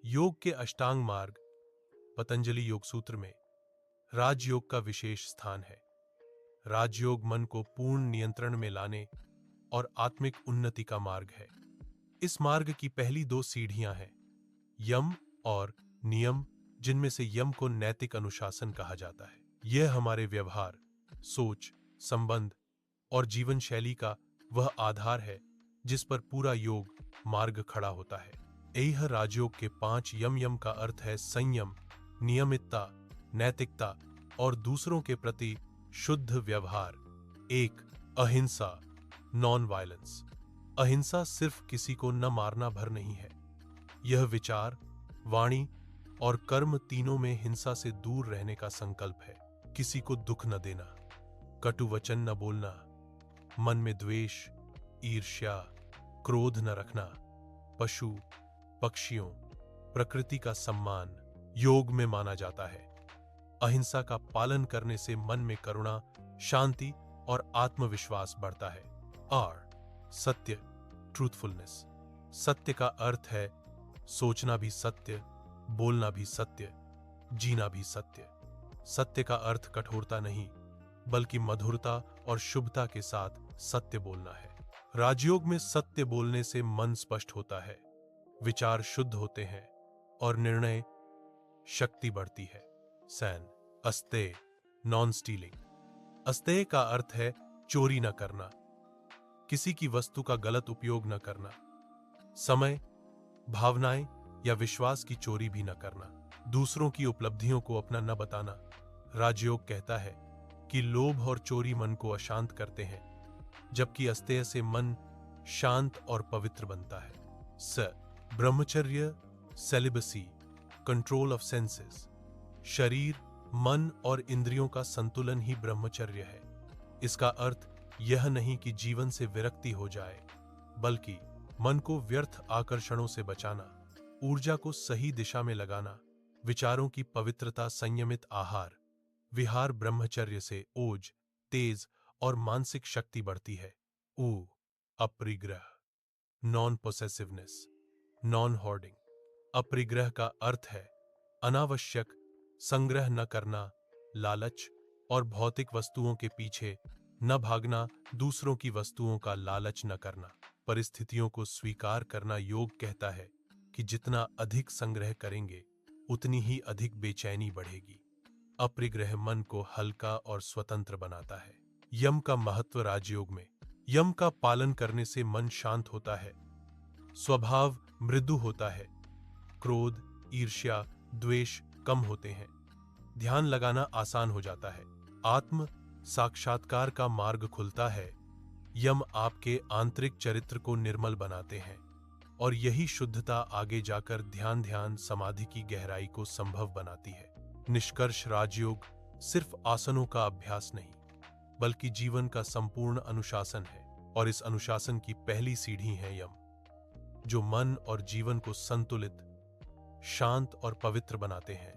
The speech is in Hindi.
योग के अष्टांग मार्ग पतंजलि योग सूत्र में राजयोग का विशेष स्थान है। राजयोग मन को पूर्ण नियंत्रण में लाने और आत्मिक उन्नति का मार्ग है। इस मार्ग की पहली दो सीढ़ियां हैं, यम और नियम, जिनमें से यम को नैतिक अनुशासन कहा जाता है। यह हमारे व्यवहार, सोच, संबंध और जीवन शैली का वह आधार है जिस पर पूरा योग मार्ग खड़ा होता है। यह राजयोग के 5 यम का अर्थ है संयम, नियमितता, नैतिकता और दूसरों के प्रति शुद्ध व्यवहार। 1. अहिंसा, नॉन वायलेंस। अहिंसा सिर्फ किसी को न मारना भर नहीं है। यह विचार, वाणी और कर्म तीनों में हिंसा से दूर रहने का संकल्प है। किसी को दुख न देना, कटु वचन न बोलना, मन में द्वेष, ईर्ष्या, क्रोध न रखना, पशु, पक्षियों, प्रकृति का सम्मान योग में माना जाता है। अहिंसा का पालन करने से मन में करुणा, शांति और आत्मविश्वास बढ़ता है। और सत्य, ट्रूथफुलनेस। सत्य का अर्थ है सोचना भी सत्य, बोलना भी सत्य, जीना भी सत्य। सत्य का अर्थ कठोरता नहीं, बल्कि मधुरता और शुभता के साथ सत्य बोलना है। राजयोग में सत्य बोलने से मन स्पष्ट होता है, विचार शुद्ध होते हैं और निर्णय शक्ति बढ़ती है। सैन, अस्तेय, नॉन स्टीलिंग। अस्तेय का अर्थ है चोरी न करना, किसी की वस्तु का गलत उपयोग न करना, समय, भावनाएं या विश्वास की चोरी भी न करना, दूसरों की उपलब्धियों को अपना न बताना। राजयोग कहता है कि लोभ और चोरी मन को अशांत करते हैं, जबकि अस्तेय से मन शांत और पवित्र बनता है। ब्रह्मचर्य, सेलिबसी, कंट्रोल ऑफ सेंसेस। शरीर, मन और इंद्रियों का संतुलन ही ब्रह्मचर्य है। इसका अर्थ यह नहीं कि जीवन से विरक्ति हो जाए, बल्कि मन को व्यर्थ आकर्षणों से बचाना, ऊर्जा को सही दिशा में लगाना, विचारों की पवित्रता, संयमित आहार विहार। ब्रह्मचर्य से ओज, तेज और मानसिक शक्ति बढ़ती है। अपरिग्रह, नॉन पोसेसिवनेस, नॉन होर्डिंग। अपरिग्रह का अर्थ है अनावश्यक संग्रह न करना, लालच और भौतिक वस्तुओं के पीछे न भागना, दूसरों की वस्तुओं का लालच न करना, परिस्थितियों को स्वीकार करना। योग कहता है कि जितना अधिक संग्रह करेंगे, उतनी ही अधिक बेचैनी बढ़ेगी। अपरिग्रह मन को हल्का और स्वतंत्र बनाता है। यम का महत्व राजयोग में। यम का पालन करने से मन शांत होता है, स्वभाव मृदु होता है, क्रोध, ईर्ष्या, द्वेष कम होते हैं, ध्यान लगाना आसान हो जाता है, आत्म साक्षात्कार का मार्ग खुलता है। यम आपके आंतरिक चरित्र को निर्मल बनाते हैं और यही शुद्धता आगे जाकर ध्यान समाधि की गहराई को संभव बनाती है। निष्कर्ष, राजयोग सिर्फ आसनों का अभ्यास नहीं, बल्कि जीवन का संपूर्ण अनुशासन है। और इस अनुशासन की पहली सीढ़ी है यम, जो मन और जीवन को संतुलित, शांत और पवित्र बनाते हैं।